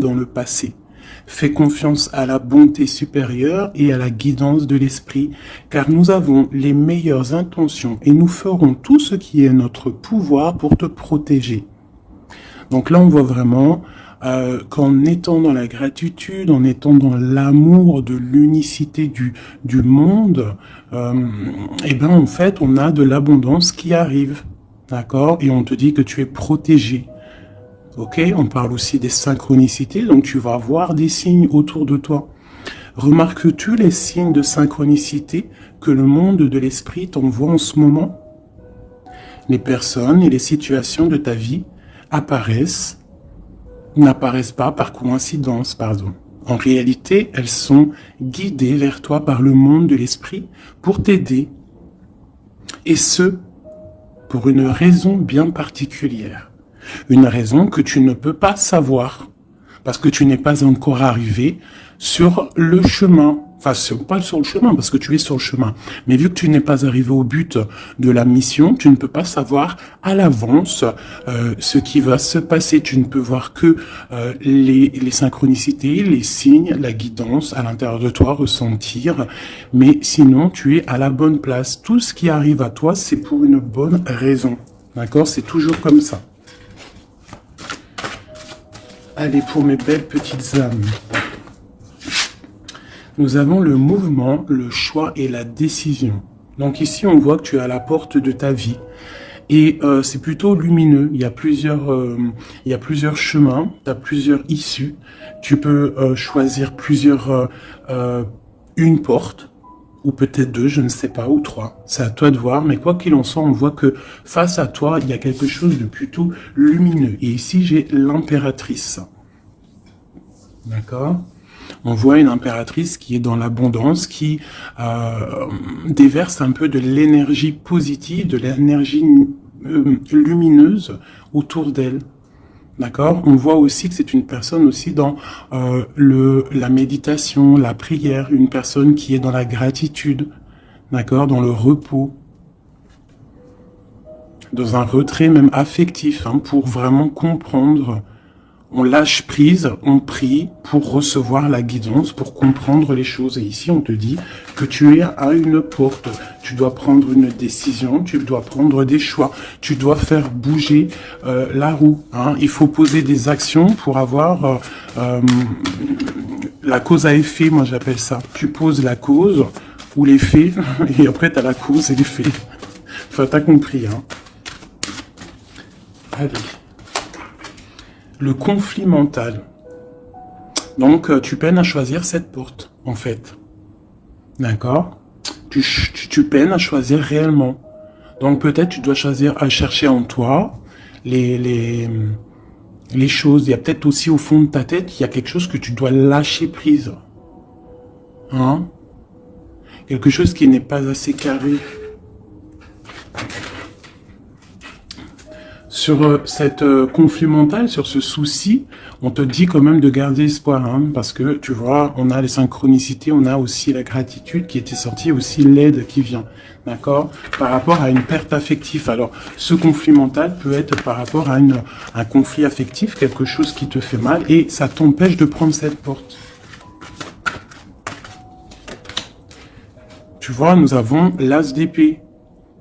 dans le passé. Fais confiance à la bonté supérieure et à la guidance de l'esprit, car nous avons les meilleures intentions et nous ferons tout ce qui est notre pouvoir pour te protéger. Donc là, on voit vraiment qu'en étant dans la gratitude, en étant dans l'amour de l'unicité du monde, et ben en fait, on a de l'abondance qui arrive, d'accord? Et on te dit que tu es protégé. Ok, on parle aussi des synchronicités, donc tu vas voir des signes autour de toi. Remarques-tu les signes de synchronicité que le monde de l'esprit t'envoie en ce moment? Les personnes et les situations de ta vie n'apparaissent pas par coïncidence, pardon. En réalité, elles sont guidées vers toi par le monde de l'esprit pour t'aider. Et ce, pour une raison bien particulière. Une raison que tu ne peux pas savoir, parce que tu n'es pas encore arrivé sur le chemin. Enfin, pas sur le chemin, parce que tu es sur le chemin. Mais vu que tu n'es pas arrivé au but de la mission, tu ne peux pas savoir à l'avance ce qui va se passer. Tu ne peux voir que les synchronicités, les signes, la guidance à l'intérieur de toi, ressentir. Mais sinon, tu es à la bonne place. Tout ce qui arrive à toi, c'est pour une bonne raison. D'accord? C'est toujours comme ça. Allez, pour mes belles petites âmes. Nous avons le mouvement, le choix et la décision. Donc ici, on voit que tu es à la porte de ta vie. Et c'est plutôt lumineux. Il y a plusieurs chemins, tu as plusieurs issues. Tu peux choisir une porte, ou peut-être deux, je ne sais pas, ou trois. C'est à toi de voir. Mais quoi qu'il en soit, on voit que face à toi, il y a quelque chose de plutôt lumineux. Et ici, j'ai l'impératrice. D'accord ? On voit une impératrice qui est dans l'abondance, qui déverse un peu de l'énergie positive, de l'énergie lumineuse autour d'elle. D'accord ? On voit aussi que c'est une personne aussi dans la méditation, la prière, une personne qui est dans la gratitude, d'accord ? Dans le repos, dans un retrait même affectif, hein, pour vraiment comprendre. On lâche prise, on prie pour recevoir la guidance, pour comprendre les choses. Et ici, on te dit que tu es à une porte. Tu dois prendre une décision, tu dois prendre des choix. Tu dois faire bouger la roue. Hein. Il faut poser des actions pour avoir la cause à effet, moi j'appelle ça. Tu poses la cause ou l'effet, et après tu as la cause et l'effet. Enfin, t'as compris. Hein. Allez. Le conflit mental. Donc, tu peines à choisir cette porte, en fait. D'accord ? Tu peines à choisir réellement. Donc, peut-être tu dois choisir à chercher en toi les choses. Il y a peut-être aussi au fond de ta tête, il y a quelque chose que tu dois lâcher prise. Hein ? Quelque chose qui n'est pas assez carré. Sur cette conflit mental, sur ce souci, on te dit quand même de garder espoir, hein, parce que tu vois, on a les synchronicités, on a aussi la gratitude qui était sortie, aussi l'aide qui vient, d'accord, par rapport à une perte affective. Alors, ce conflit mental peut être par rapport à un conflit affectif, quelque chose qui te fait mal, et ça t'empêche de prendre cette porte. Tu vois, nous avons l'as d'épée.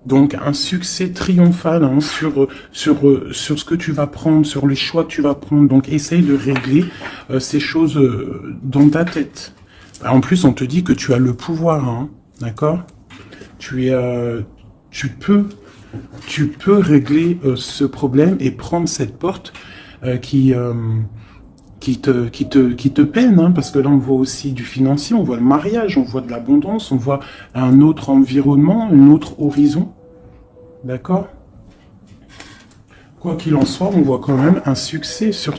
Donc, un succès triomphal hein, sur ce que tu vas prendre, sur les choix que tu vas prendre. Donc, essaye de régler ces choses dans ta tête. En plus, on te dit que tu as le pouvoir, hein, d'accord ? Tu peux régler ce problème et prendre cette porte qui te peine, hein, parce que là on voit aussi du financier, on voit le mariage, on voit de l'abondance, on voit un autre environnement, un autre horizon, d'accord ? Quoi qu'il en soit, on voit quand même un succès sur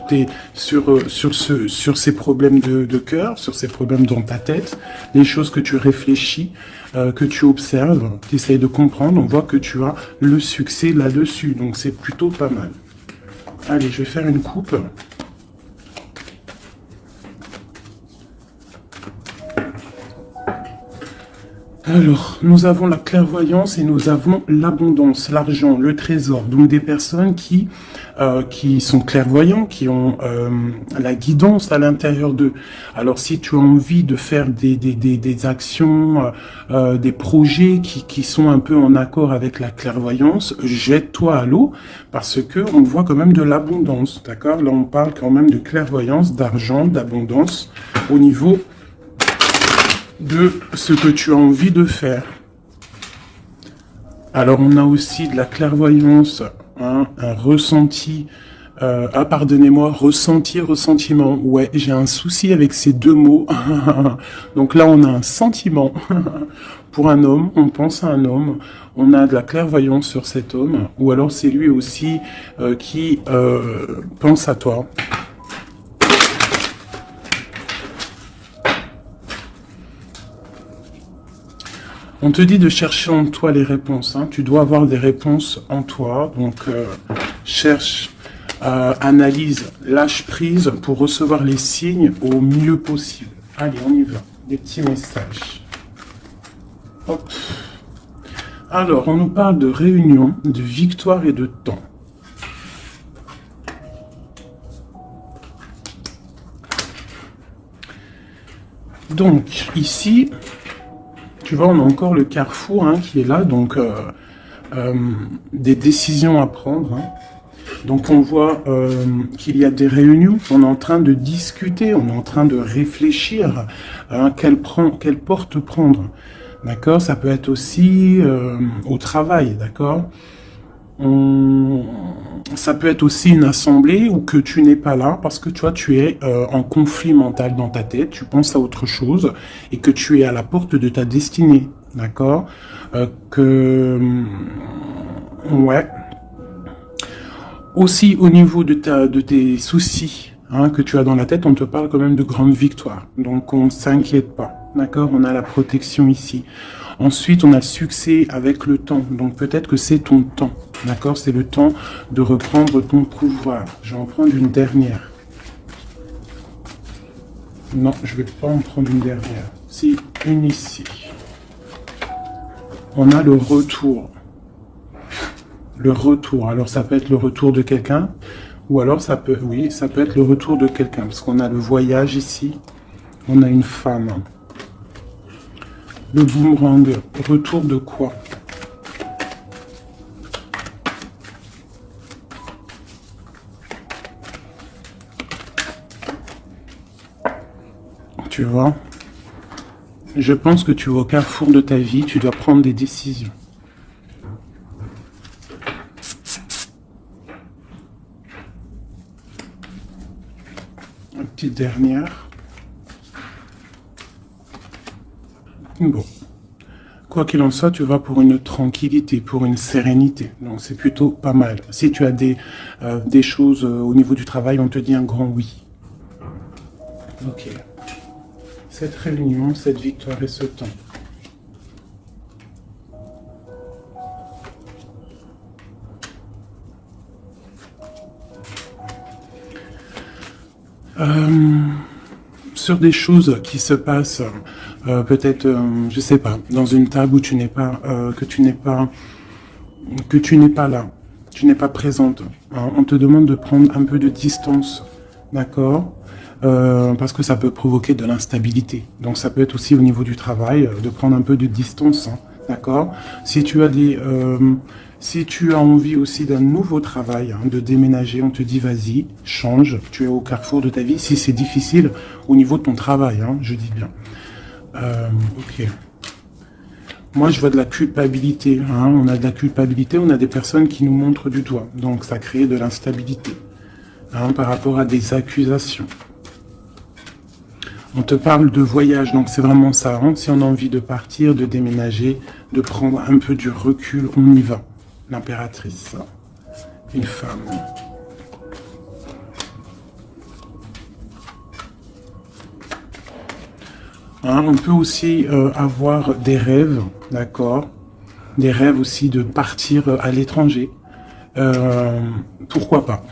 ces problèmes de cœur, sur ces problèmes dans ta tête, les choses que tu réfléchis, que tu observes, tu essayes de comprendre, on voit que tu as le succès là-dessus, donc c'est plutôt pas mal. Allez, je vais faire une coupe. Alors, nous avons la clairvoyance et nous avons l'abondance, l'argent, le trésor. Donc des personnes qui qui sont clairvoyants, qui ont la guidance à l'intérieur d'eux. Alors si tu as envie de faire des actions, des projets qui sont un peu en accord avec la clairvoyance, jette-toi à l'eau, parce que on voit quand même de l'abondance, d'accord? Là on parle quand même de clairvoyance, d'argent, d'abondance au niveau de ce que tu as envie de faire. Alors on a aussi de la clairvoyance, hein, un ressenti, pardonnez-moi, ressenti, ressentiment. Ouais, j'ai un souci avec ces deux mots. Donc là on a un sentiment pour un homme, on pense à un homme, on a de la clairvoyance sur cet homme, ou alors c'est lui aussi qui pense à toi. On te dit de chercher en toi les réponses. Hein. Tu dois avoir des réponses en toi. Donc, cherche, analyse, lâche prise pour recevoir les signes au mieux possible. Allez, on y va. Des petits messages. Hop. Alors, on nous parle de réunion, de victoire et de temps. Donc, ici... Tu vois, on a encore le carrefour hein, qui est là, donc des décisions à prendre. Hein. Donc on voit qu'il y a des réunions, on est en train de discuter, on est en train de réfléchir hein, quelle porte prendre. D'accord? Ça peut être aussi au travail, d'accord? Ça peut être aussi une assemblée où que tu n'es pas là parce que tu vois, tu es en conflit mental dans ta tête, tu penses à autre chose et que tu es à la porte de ta destinée, d'accord? Ouais. Aussi au niveau de tes soucis hein, que tu as dans la tête, on te parle quand même de grandes victoires. Donc on ne s'inquiète pas, d'accord? On a la protection ici. Ensuite, on a le succès avec le temps. Donc peut-être que c'est ton temps. D'accord? C'est le temps de reprendre ton pouvoir. Je vais en prendre une dernière. Non, je ne vais pas en prendre une dernière. Si, une ici. On a le retour. Le retour. Alors ça peut être le retour de quelqu'un. Ou alors ça peut, oui, ça peut être le retour de quelqu'un. Parce qu'on a le voyage ici. On a une femme. Le boomerang, retour de quoi? Tu vois? Je pense que tu es au carrefour de ta vie, tu dois prendre des décisions. Une petite dernière. Bon. Quoi qu'il en soit, tu vas pour une tranquillité, pour une sérénité. Donc c'est plutôt pas mal. Si tu as des choses au niveau du travail, on te dit un grand oui. Ok. Cette réunion, cette victoire et ce temps. Sur des choses qui se passent, peut-être, je sais pas, dans une table où tu n'es pas, que tu n'es pas là, tu n'es pas présente. Hein, on te demande de prendre un peu de distance, d'accord, parce que ça peut provoquer de l'instabilité. Donc ça peut être aussi au niveau du travail, de prendre un peu de distance, hein, d'accord. Si tu as si tu as envie aussi d'un nouveau travail, hein, de déménager, on te dit vas-y, change, tu es au carrefour de ta vie. Si c'est difficile au niveau de ton travail, hein, je dis bien. Ok. Moi, je vois de la culpabilité. Hein, on a de la culpabilité, on a des personnes qui nous montrent du doigt. Donc, ça crée de l'instabilité hein, par rapport à des accusations. On te parle de voyage, donc c'est vraiment ça. Hein, si on a envie de partir, de déménager, de prendre un peu du recul, on y va. L'impératrice, une femme. Hein, on peut aussi avoir des rêves, d'accord? Des rêves aussi de partir à l'étranger. Pourquoi pas?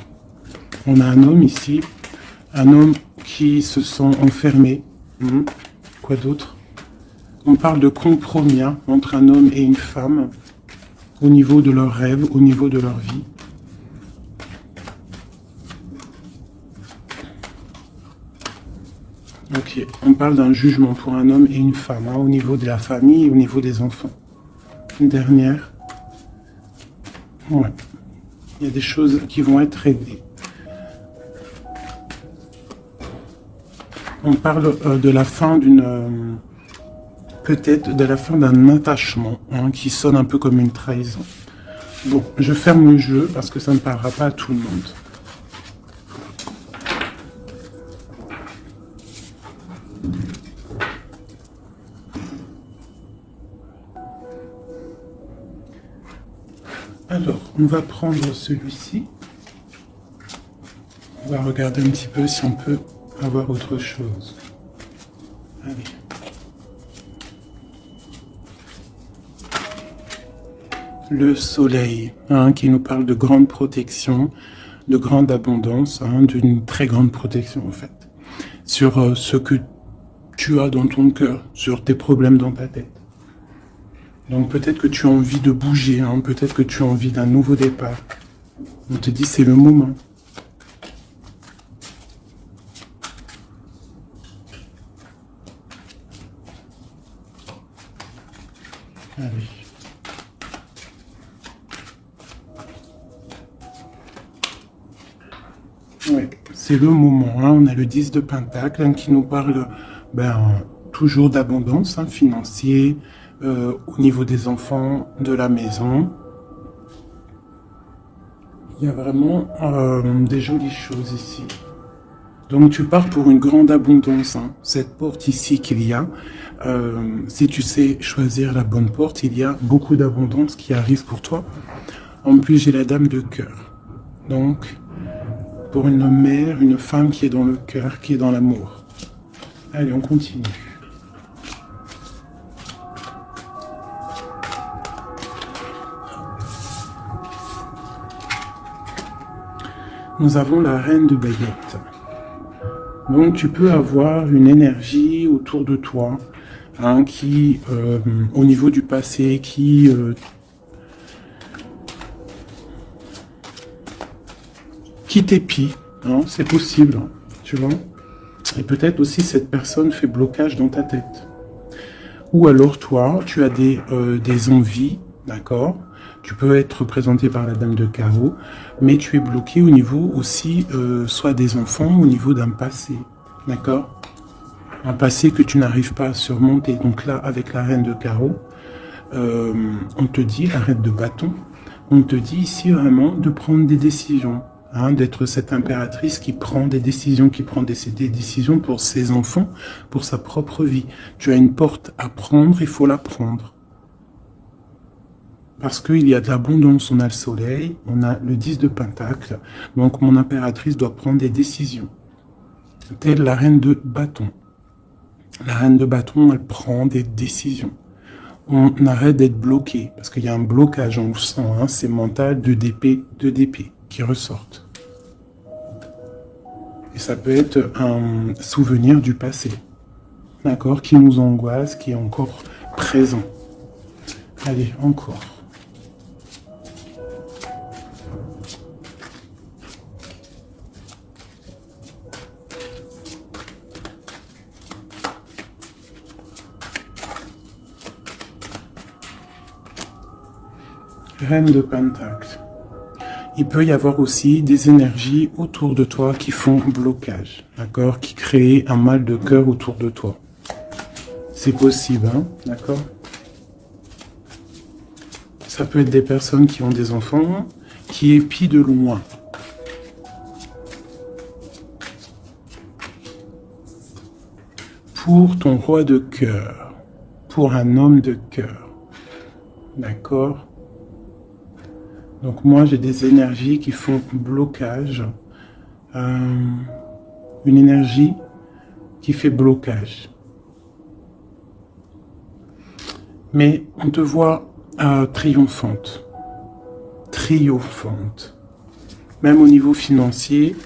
On a un homme ici, un homme qui se sent enfermé. Quoi d'autre? On parle de compromis hein, entre un homme et une femme au niveau de leurs rêves, au niveau de leur vie. Ok, on parle d'un jugement pour un homme et une femme, hein, au niveau de la famille et au niveau des enfants. Une dernière. Ouais. Il y a des choses qui vont être réglées. On parle de la fin d'une... peut-être de la fin d'un attachement, hein, qui sonne un peu comme une trahison. Bon, je ferme le jeu parce que ça ne parlera pas à tout le monde. Alors, on va prendre celui-ci. On va regarder un petit peu si on peut avoir autre chose. Allez. Le soleil, hein, qui nous parle de grande protection, de grande abondance, hein, d'une très grande protection en fait, sur ce que tu as dans ton cœur, sur tes problèmes dans ta tête. Donc peut-être que tu as envie de bouger, hein, peut-être que tu as envie d'un nouveau départ. On te dit c'est le moment. Allez. Ouais, c'est le moment, hein. On a le 10 de Pentacle, hein, qui nous parle toujours d'abondance, hein, financier, au niveau des enfants, de la maison. Il y a vraiment des jolies choses ici. Donc tu pars pour une grande abondance, hein. Cette porte ici qu'il y a, si tu sais choisir la bonne porte, il y a beaucoup d'abondance qui arrive pour toi. En plus, j'ai la dame de cœur. Donc, pour une mère, une femme qui est dans le cœur, qui est dans l'amour. Allez, on continue. Nous avons la reine de baguettes. Donc tu peux avoir une énergie autour de toi, hein, qui, au niveau du passé, qui t'épie, hein, c'est possible, hein, tu vois. Et peut-être aussi cette personne fait blocage dans ta tête. Ou alors toi, tu as des envies, d'accord. Tu peux être représenté par la dame de carreau, mais tu es bloqué au niveau aussi, soit des enfants, au niveau d'un passé, d'accord? Un passé que tu n'arrives pas à surmonter. Donc là, avec la reine de carreau, on te dit, la reine de bâton, on te dit ici vraiment de prendre des décisions, hein, d'être cette impératrice qui prend des décisions, qui prend des décisions pour ses enfants, pour sa propre vie. Tu as une porte à prendre, il faut la prendre. Parce qu'il y a de l'abondance, on a le soleil, on a le 10 de Pentacle, donc mon impératrice doit prendre des décisions. Telle la reine de bâton. La reine de bâton, elle prend des décisions. On arrête d'être bloqué, parce qu'il y a un blocage, on le sent, hein, c'est mental, de d'épée qui ressortent. Et ça peut être un souvenir du passé, d'accord, qui nous angoisse, qui est encore présent. Allez, encore. Reine de Pentacle. Il peut y avoir aussi des énergies autour de toi qui font blocage, d'accord, qui créent un mal de cœur autour de toi. C'est possible, hein, d'accord. Ça peut être des personnes qui ont des enfants, qui épient de loin. Pour ton roi de cœur, pour un homme de cœur, d'accord. Donc moi, j'ai des énergies qui font blocage. Une énergie qui fait blocage. Mais on te voit triomphante. Triomphante. Même au niveau financier,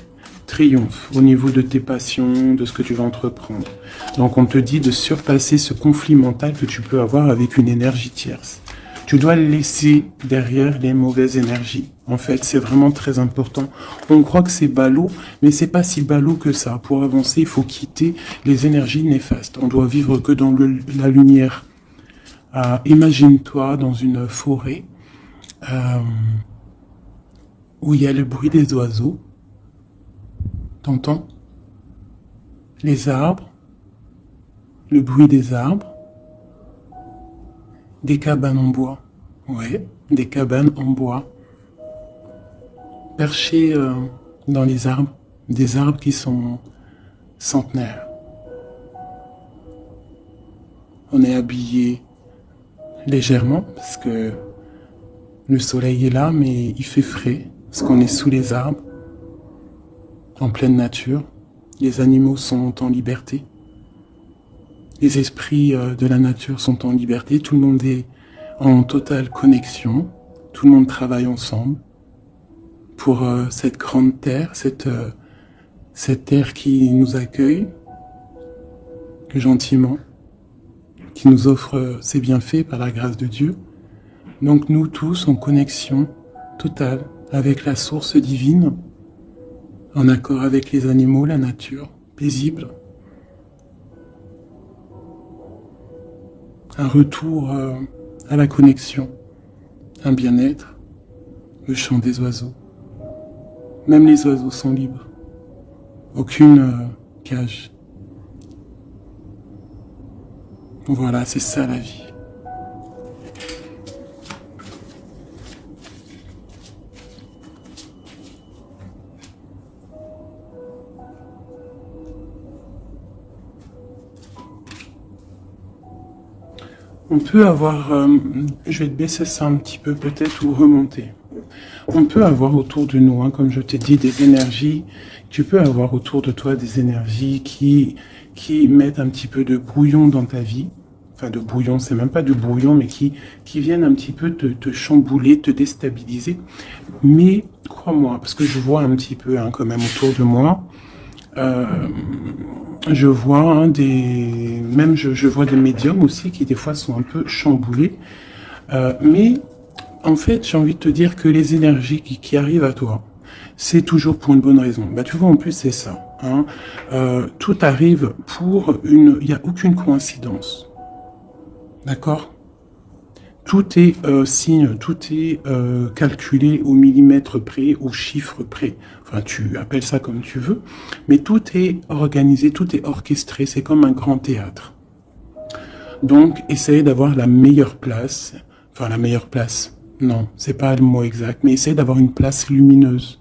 triomphe. Au niveau de tes passions, de ce que tu vas entreprendre. Donc on te dit de surpasser ce conflit mental que tu peux avoir avec une énergie tierce. Tu dois laisser derrière les mauvaises énergies. En fait, c'est vraiment très important. On croit que c'est ballot, mais c'est pas si ballot que ça. Pour avancer, il faut quitter les énergies néfastes. On doit vivre que dans la lumière. Imagine-toi dans une forêt où il y a le bruit des oiseaux. T'entends? Les arbres, le bruit des arbres, des cabanes en bois. Ouais, des cabanes en bois. Perchées dans les arbres, des arbres qui sont centenaires. On est habillé légèrement parce que le soleil est là, mais il fait frais parce qu'on est sous les arbres, en pleine nature. Les animaux sont en liberté. Les esprits de la nature sont en liberté. Tout le monde est en totale connexion. Tout le monde travaille ensemble pour cette grande terre, cette terre qui nous accueille gentiment, qui nous offre ses bienfaits par la grâce de Dieu. Donc nous tous en connexion totale avec la source divine, en accord avec les animaux, la nature, paisible. Un retour à la connexion, un bien-être, le chant des oiseaux. Même les oiseaux sont libres. Aucune cage. Voilà, c'est ça la vie. On peut avoir, je vais te baisser ça un petit peu peut-être ou remonter. On peut avoir autour de nous, comme je t'ai dit, des énergies. Tu peux avoir autour de toi des énergies qui mettent un petit peu de brouillon dans ta vie. Enfin, de brouillon, c'est même pas de brouillon, mais qui viennent un petit peu te chambouler, te déstabiliser. Mais crois-moi, parce que je vois un petit peu quand même autour de moi, je vois je vois des médiums aussi qui des fois sont un peu chamboulés. Mais en fait, j'ai envie de te dire que les énergies qui arrivent à toi, c'est toujours pour une bonne raison. Bah, tu vois, en plus, c'est ça. Tout arrive il n'y a aucune coïncidence. D'accord? Tout est signe, tout est calculé au millimètre près, au chiffre près. Enfin, tu appelles ça comme tu veux. Mais tout est organisé, tout est orchestré. C'est comme un grand théâtre. Donc, essaye d'avoir la meilleure place. Enfin, la meilleure place. Non, c'est pas le mot exact. Mais essaye d'avoir une place lumineuse.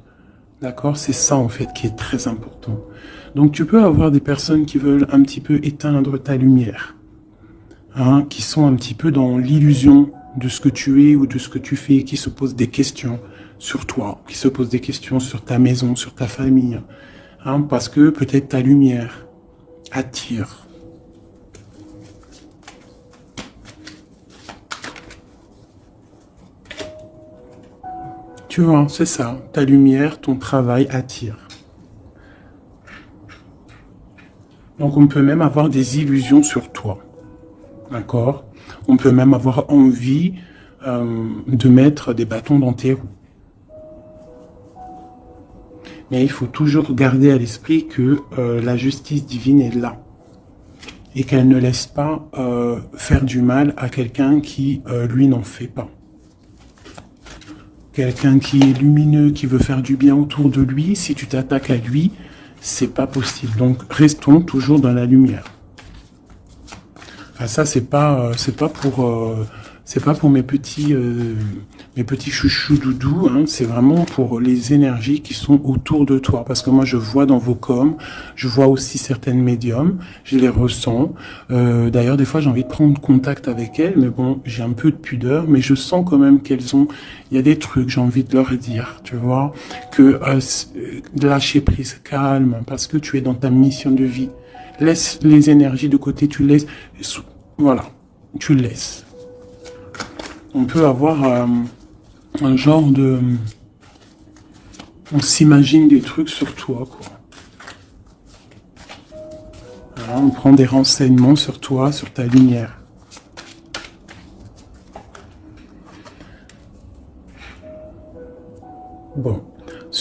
D'accord? C'est ça, en fait, qui est très important. Donc, tu peux avoir des personnes qui veulent un petit peu éteindre ta lumière. Qui sont un petit peu dans l'illusion de ce que tu es ou de ce que tu fais, qui se posent des questions sur toi, qui se posent des questions sur ta maison, sur ta famille, parce que peut-être ta lumière attire. Tu vois, c'est ça, ta lumière, ton travail attire. Donc on peut même avoir des illusions sur toi. D'accord? On peut même avoir envie de mettre des bâtons dans tes roues. Mais il faut toujours garder à l'esprit que la justice divine est là. Et qu'elle ne laisse pas faire du mal à quelqu'un qui, lui, n'en fait pas. Quelqu'un qui est lumineux, qui veut faire du bien autour de lui, si tu t'attaques à lui, c'est pas possible. Donc, restons toujours dans la lumière. Ça, c'est pas pour mes petits chouchous doudous, c'est vraiment pour les énergies qui sont autour de toi. Parce que moi, je vois dans vos coms, je vois aussi certaines médiums, je les ressens. D'ailleurs, des fois, j'ai envie de prendre contact avec elles, mais bon, j'ai un peu de pudeur, mais je sens quand même il y a des trucs, j'ai envie de leur dire, tu vois, que lâcher prise, calme, parce que tu es dans ta mission de vie. Laisse les énergies de côté, tu laisses, voilà, tu laisses. On peut avoir un genre de... On s'imagine des trucs sur toi, quoi. Voilà, on prend des renseignements sur toi, sur ta lumière.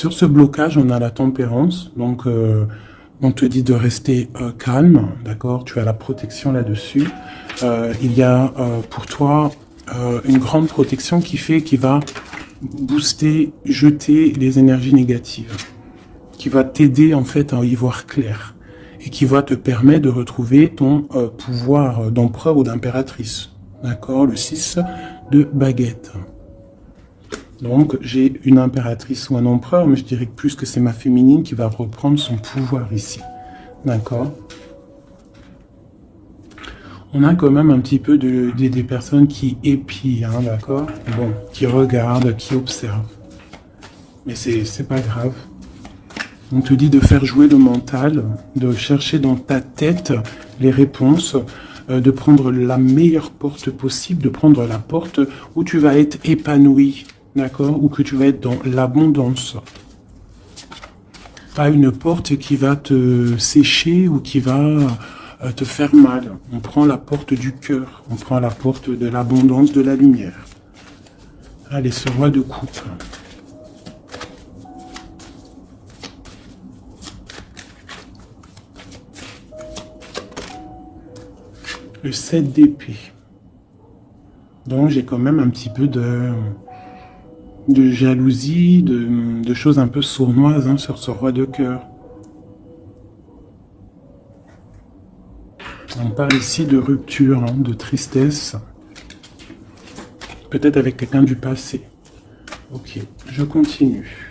Sur ce blocage, on a la tempérance, donc on te dit de rester calme, d'accord? Tu as la protection là-dessus. Il y a pour toi une grande protection qui va booster, jeter les énergies négatives, qui va t'aider en fait à y voir clair et qui va te permettre de retrouver ton pouvoir d'empereur ou d'impératrice, d'accord? Le 6 de baguette. Donc, j'ai une impératrice ou un empereur, mais je dirais que plus que c'est ma féminine qui va reprendre son pouvoir ici. D'accord? On a quand même un petit peu des personnes qui épient, hein, d'accord? Bon, qui regardent, qui observent. Mais c'est pas grave. On te dit de faire jouer le mental, de chercher dans ta tête les réponses, de prendre la meilleure porte possible, de prendre la porte où tu vas être épanoui. D'accord? Ou que tu vas être dans l'abondance. Pas une porte qui va te sécher ou qui va te faire mal. On prend la porte du cœur. On prend la porte de l'abondance, de la lumière. Allez, ce roi de coupe. Le 7 d'épée. Donc j'ai quand même un petit peu de jalousie, de choses un peu sournoises hein, sur ce roi de cœur. On parle ici de rupture, hein, de tristesse. Peut-être avec quelqu'un du passé. Ok, je continue.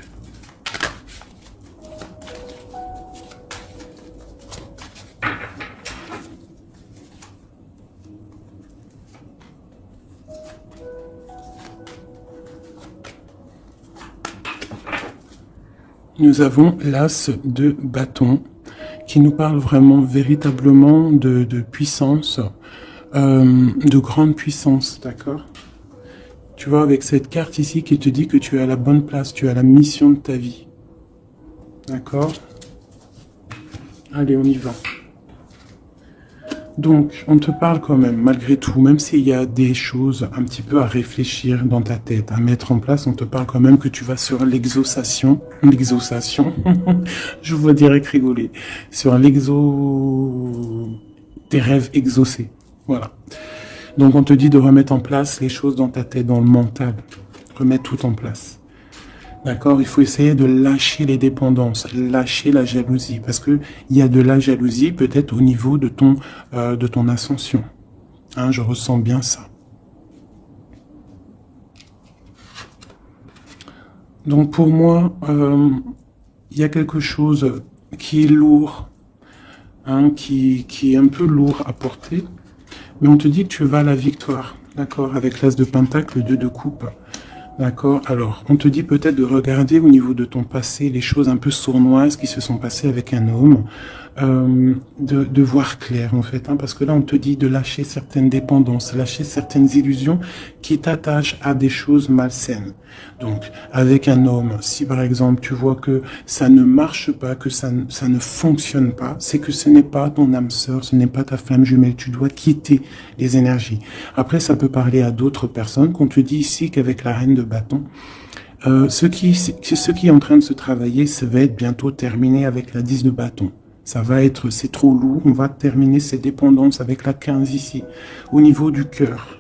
Nous avons l'as de bâton qui nous parle vraiment véritablement de puissance, de grande puissance, d'accord? Tu vois, avec cette carte ici qui te dit que tu es à la bonne place, tu as la mission de ta vie. D'accord? Allez, on y va. Donc, on te parle quand même, malgré tout, même s'il y a des choses un petit peu à réfléchir dans ta tête, à mettre en place, on te parle quand même que tu vas sur l'exaucation, je vois direct rigoler, sur tes rêves exaucés, voilà. Donc, on te dit de remettre en place les choses dans ta tête, dans le mental, remettre tout en place. D'accord, il faut essayer de lâcher les dépendances, lâcher la jalousie, parce que il y a de la jalousie peut-être au niveau de ton ascension. Hein, je ressens bien ça. Donc pour moi, il y a quelque chose qui est lourd, hein, qui est un peu lourd à porter, mais on te dit que tu vas à la victoire, d'accord, avec l'as de pentacle, le 2 de coupe. D'accord. Alors, on te dit peut-être de regarder au niveau de ton passé les choses un peu sournoises qui se sont passées avec un homme, de voir clair en fait, hein, parce que là on te dit de lâcher certaines dépendances, lâcher certaines illusions qui t'attachent à des choses malsaines. Donc, avec un homme, si par exemple tu vois que ça ne marche pas, que ça ne fonctionne pas, c'est que ce n'est pas ton âme sœur, ce n'est pas ta flamme jumelle, tu dois quitter les énergies. Après, ça peut parler à d'autres personnes, qu'on te dit ici qu'avec la reine de bâton, ce qui est en train de se travailler, ça va être bientôt terminé avec la 10 de bâton. Ça va être, c'est trop lourd, on va terminer ces dépendances avec la 15 ici, au niveau du cœur.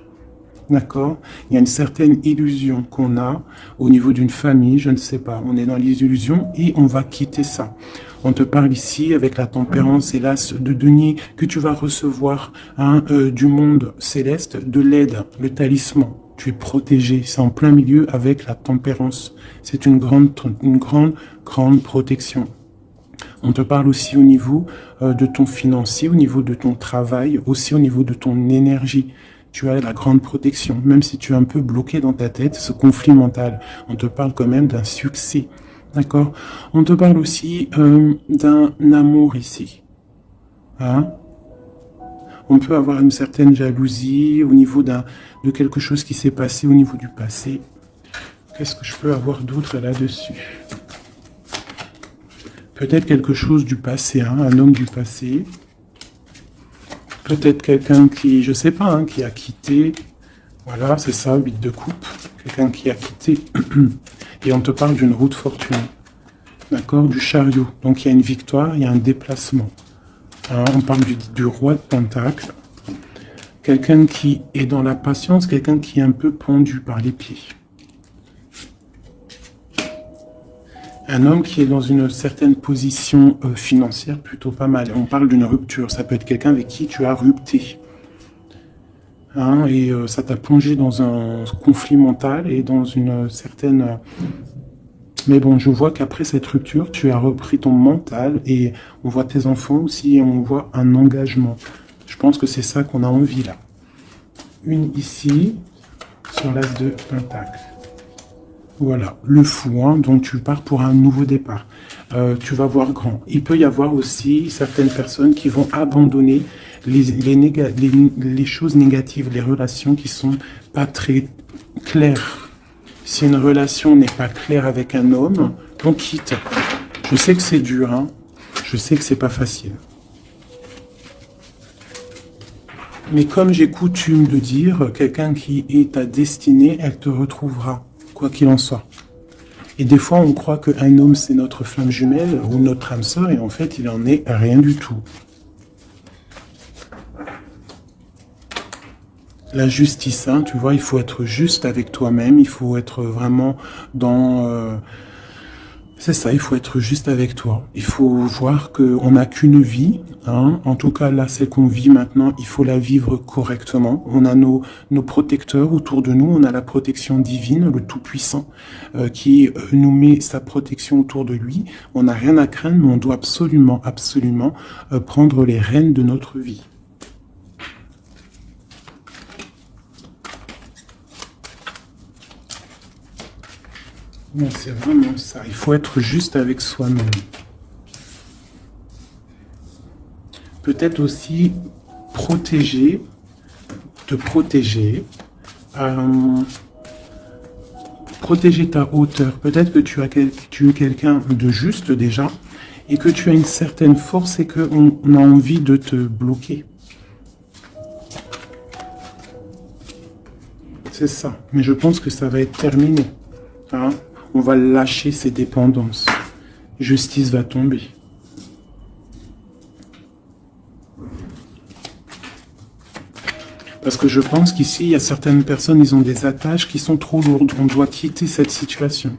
D'accord? Il y a une certaine illusion qu'on a au niveau d'une famille, je ne sais pas. On est dans les illusions et on va quitter ça. On te parle ici avec la tempérance et l'as de denier que tu vas recevoir hein, du monde céleste, de l'aide, le talisman. Tu es protégé, c'est en plein milieu avec la tempérance. C'est une grande protection. On te parle aussi au niveau de ton financier, au niveau de ton travail, aussi au niveau de ton énergie. Tu as la grande protection, même si tu es un peu bloqué dans ta tête, ce conflit mental. On te parle quand même d'un succès, d'accord? On te parle aussi d'un amour ici. Hein? On peut avoir une certaine jalousie au niveau de quelque chose qui s'est passé au niveau du passé. Qu'est-ce que je peux avoir d'autre là-dessus? Peut-être quelque chose du passé, hein, un homme du passé. Peut-être quelqu'un qui, je sais pas, hein, qui a quitté. Voilà, c'est ça, 8 de coupe. Quelqu'un qui a quitté. Et on te parle d'une route fortunée. d'accord, du chariot. Donc il y a une victoire, il y a un déplacement. Hein, on parle du roi de Pentacle. Quelqu'un qui est dans la patience, quelqu'un qui est un peu pendu par les pieds. Un homme qui est dans une certaine position financière plutôt pas mal. On parle d'une rupture. Ça peut être quelqu'un avec qui tu as rupté. Hein, et ça t'a plongé dans un conflit mental et dans une certaine... Mais bon, je vois qu'après cette rupture, tu as repris ton mental et on voit tes enfants aussi et on voit un engagement. Je pense que c'est ça qu'on a envie là. Une ici, sur l'as de Pentacle. Voilà, le fou, hein, donc tu pars pour un nouveau départ. Tu vas voir grand. Il peut y avoir aussi certaines personnes qui vont abandonner les choses négatives, les relations qui sont pas très claires. Si une relation n'est pas claire avec un homme, on quitte. Je sais que c'est dur, hein. Je sais que c'est pas facile. Mais comme j'ai coutume de dire, quelqu'un qui est ta destinée, elle te retrouvera, quoi qu'il en soit. Et des fois, on croit qu'un homme, c'est notre flamme jumelle ou notre âme sœur, et en fait, il en est rien du tout. La justice, hein, tu vois, il faut être juste avec toi-même, il faut être vraiment dans... c'est ça, il faut être juste avec toi. Il faut voir qu'on n'a qu'une vie, hein. En tout cas, là, celle qu'on vit maintenant, il faut la vivre correctement. On a nos protecteurs autour de nous, on a la protection divine, le Tout-Puissant, qui nous met sa protection autour de lui. On n'a rien à craindre, mais on doit absolument, absolument prendre les rênes de notre vie. C'est vraiment ça. Il faut être juste avec soi-même. Peut-être aussi protéger, te protéger, protéger ta hauteur. Peut-être que tu es quelqu'un de juste déjà et que tu as une certaine force et qu'on a envie de te bloquer. C'est ça. Mais je pense que ça va être terminé. Hein? On va lâcher ces dépendances. Justice va tomber. Parce que je pense qu'ici, il y a certaines personnes, ils ont des attaches qui sont trop lourdes. On doit quitter cette situation.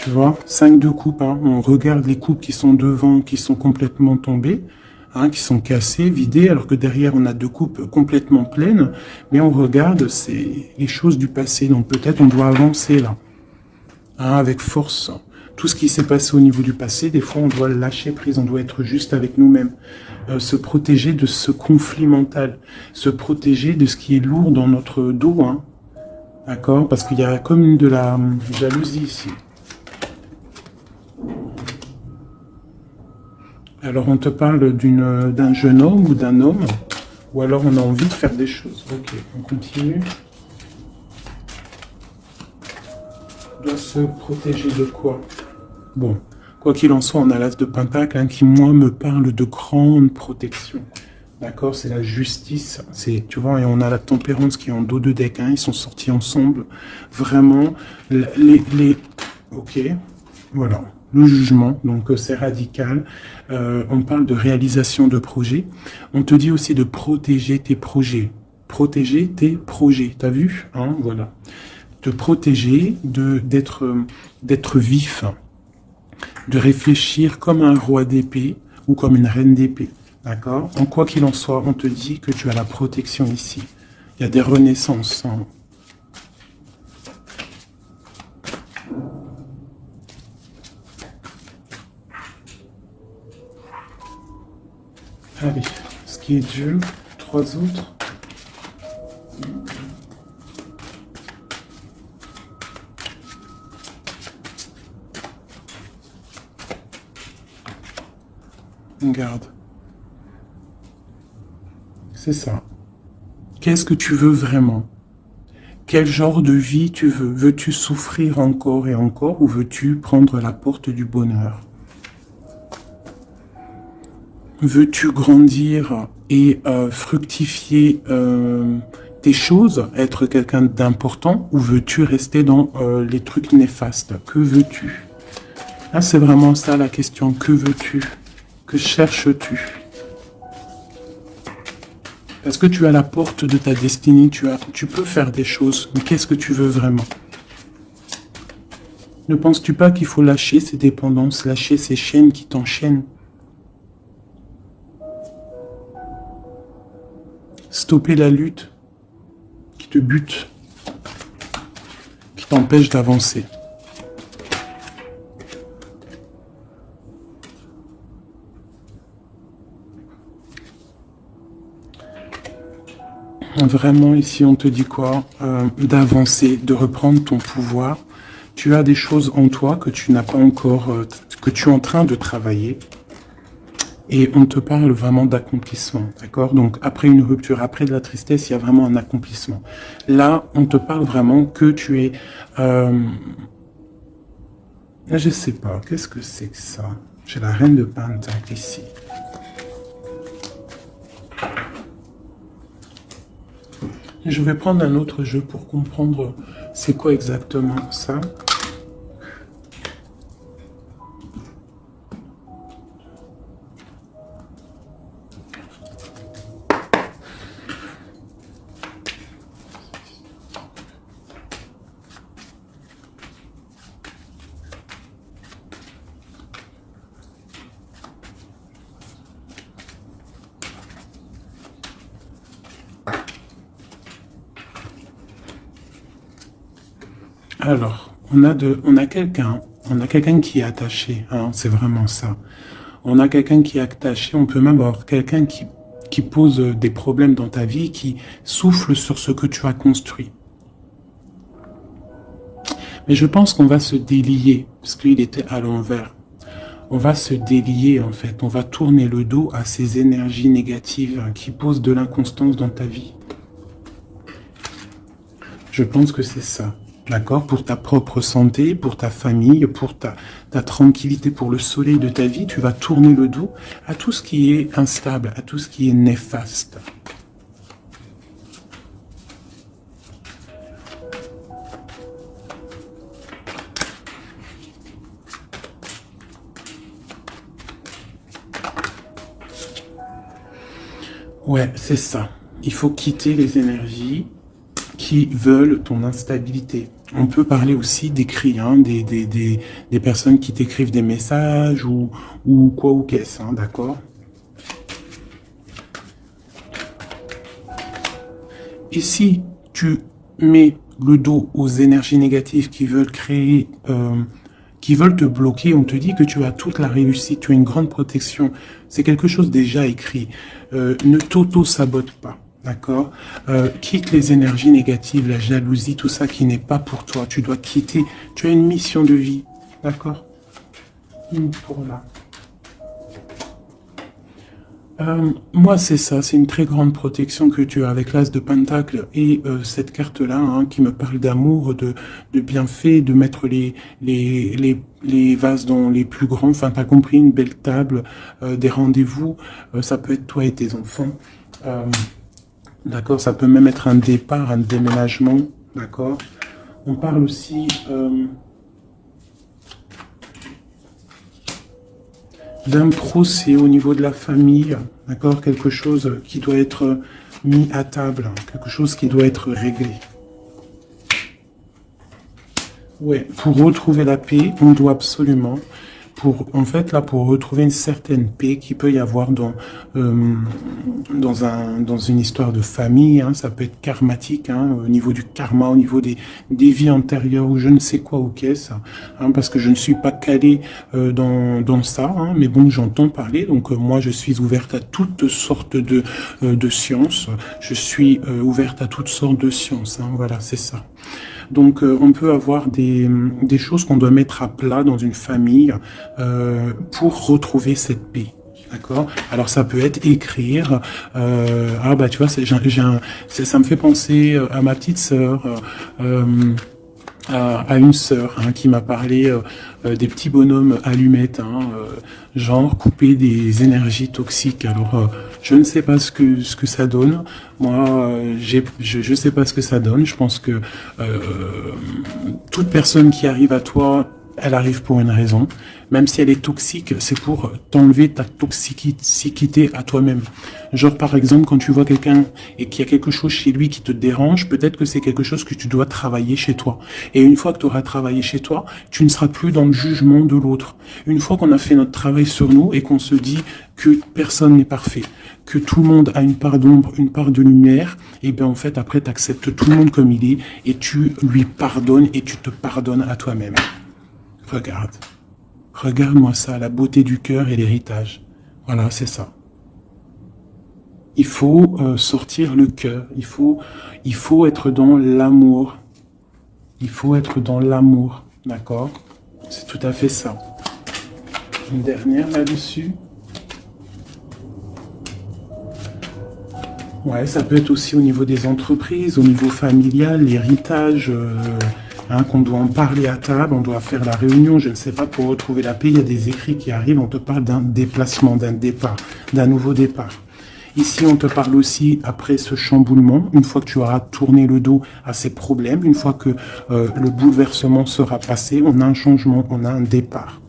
Tu vois, 5 de coupe, hein. On regarde les coupes qui sont devant, qui sont complètement tombées. Hein, qui sont cassées, vidées, alors que derrière on a 2 coupes complètement pleines, mais on regarde les choses du passé, donc peut-être on doit avancer là, hein, avec force. Tout ce qui s'est passé au niveau du passé, des fois on doit lâcher prise, on doit être juste avec nous-mêmes, se protéger de ce conflit mental, se protéger de ce qui est lourd dans notre dos, hein, d'accord, parce qu'il y a comme de la jalousie ici. Alors on te parle d'un jeune homme ou d'un homme, ou alors on a envie de faire des choses. Ok, on continue. On doit se protéger de quoi? Bon, quoi qu'il en soit, on a l'as de Pentacle, hein, qui moi me parle de grande protection. D'accord, c'est la justice, tu vois, et on a la tempérance qui est en dos de deck, hein, ils sont sortis ensemble. Vraiment, ok, voilà. Le jugement, donc c'est radical. On parle de réalisation de projets. On te dit aussi de protéger tes projets. Protéger tes projets, t'as vu, hein, voilà. De protéger, d'être vif, de réfléchir comme un roi d'épée ou comme une reine d'épée, d'accord? En quoi qu'il en soit, on te dit que tu as la protection ici. Il y a des renaissances, hein. Allez, ce qui est dur, 3 autres. Regarde. C'est ça. Qu'est-ce que tu veux vraiment? Quel genre de vie tu veux? Veux-tu souffrir encore et encore ou veux-tu prendre la porte du bonheur? Veux-tu grandir et fructifier tes choses, être quelqu'un d'important, ou veux-tu rester dans les trucs néfastes? Que veux-tu? Là, c'est vraiment ça la question. Que veux-tu? Que cherches-tu? Parce que tu as la porte de ta destinée, tu peux faire des choses, mais qu'est-ce que tu veux vraiment? Ne penses-tu pas qu'il faut lâcher ces dépendances, lâcher ces chaînes qui t'enchaînent? Stopper la lutte qui te bute, qui t'empêche d'avancer. Vraiment, ici, on te dit quoi? D'avancer, de reprendre ton pouvoir. Tu as des choses en toi que tu n'as pas encore, que tu es en train de travailler. Et on te parle vraiment d'accomplissement, d'accord? Donc, après une rupture, après de la tristesse, il y a vraiment un accomplissement. Là, on te parle vraiment que tu es... je sais pas, qu'est-ce que c'est que ça? J'ai la reine de Pentacle ici. Je vais prendre un autre jeu pour comprendre c'est quoi exactement ça. Alors, on a quelqu'un qui est attaché, hein, c'est vraiment ça. On a quelqu'un qui est attaché, on peut même avoir quelqu'un qui pose des problèmes dans ta vie, qui souffle sur ce que tu as construit. Mais je pense qu'on va se délier, parce qu'il était à l'envers. On va se délier en fait, on va tourner le dos à ces énergies négatives qui posent de l'inconstance dans ta vie. Je pense que c'est ça. D'accord? Pour ta propre santé, pour ta famille, pour ta tranquillité, pour le soleil de ta vie, tu vas tourner le dos à tout ce qui est instable, à tout ce qui est néfaste. Ouais, c'est ça. Il faut quitter les énergies qui veulent ton instabilité. On peut parler aussi d'écrits, hein, des personnes qui t'écrivent des messages ou quoi ou qu'est-ce, hein, d'accord? Et si tu mets le dos aux énergies négatives qui veulent créer, qui veulent te bloquer, on te dit que tu as toute la réussite, tu as une grande protection. C'est quelque chose déjà écrit. Ne t'auto-sabote pas. D'accord? Quitte les énergies négatives, la jalousie, tout ça qui n'est pas pour toi. Tu dois quitter. Tu as une mission de vie. D'accord? Pour là. Moi, c'est ça. C'est une très grande protection que tu as avec l'As de Pentacle et cette carte-là, hein, qui me parle d'amour, de bienfaits, de mettre les vases dans les plus grands. Enfin, t'as compris, une belle table, des rendez-vous. Ça peut être toi et tes enfants. D'accord, ça peut même être un départ, un déménagement, d'accord. On parle aussi d'un procès au niveau de la famille, d'accord, quelque chose qui doit être mis à table, quelque chose qui doit être réglé. Ouais, pour retrouver la paix, on doit absolument... En fait, là, pour retrouver une certaine paix qu'il peut y avoir dans une histoire de famille, hein, ça peut être karmatique, hein, au niveau du karma, au niveau des vies antérieures, ou je ne sais quoi ou qu'est-ce, hein, parce que je ne suis pas calé dans ça, hein, mais bon, j'entends parler, donc moi, je suis ouverte à toutes sortes de sciences, je suis ouverte à toutes sortes de sciences, hein, voilà, c'est ça. Donc, on peut avoir des choses qu'on doit mettre à plat dans une famille pour retrouver cette paix. D'accord? Alors, ça peut être écrire. Ah, bah, tu vois, ça me fait penser à ma petite sœur. à une sœur qui m'a parlé des petits bonhommes allumettes, genre couper des énergies toxiques. Alors, je ne sais pas ce que ça donne. Moi, je sais pas ce que ça donne. Je pense que toute personne qui arrive à toi, elle arrive pour une raison. Même si elle est toxique, c'est pour t'enlever ta toxicité à toi-même. Genre, par exemple, quand tu vois quelqu'un et qu'il y a quelque chose chez lui qui te dérange, peut-être que c'est quelque chose que tu dois travailler chez toi. Et une fois que tu auras travaillé chez toi, tu ne seras plus dans le jugement de l'autre. Une fois qu'on a fait notre travail sur nous et qu'on se dit que personne n'est parfait, que tout le monde a une part d'ombre, une part de lumière, et bien en fait, après, tu acceptes tout le monde comme il est et tu lui pardonnes et tu te pardonnes à toi-même. Regarde. Regarde-moi ça, la beauté du cœur et l'héritage. Voilà, c'est ça. Il faut sortir le cœur. Il faut être dans l'amour. Il faut être dans l'amour. D'accord? C'est tout à fait ça. Une dernière là-dessus. Ouais, ça peut être aussi au niveau des entreprises, au niveau familial, l'héritage... qu'on doit en parler à table, on doit faire la réunion, je ne sais pas, pour retrouver la paix. Il y a des écrits qui arrivent, on te parle d'un déplacement, d'un départ, d'un nouveau départ. Ici, on te parle aussi, après ce chamboulement, une fois que tu auras tourné le dos à ces problèmes, une fois que le bouleversement sera passé, on a un changement, on a un départ.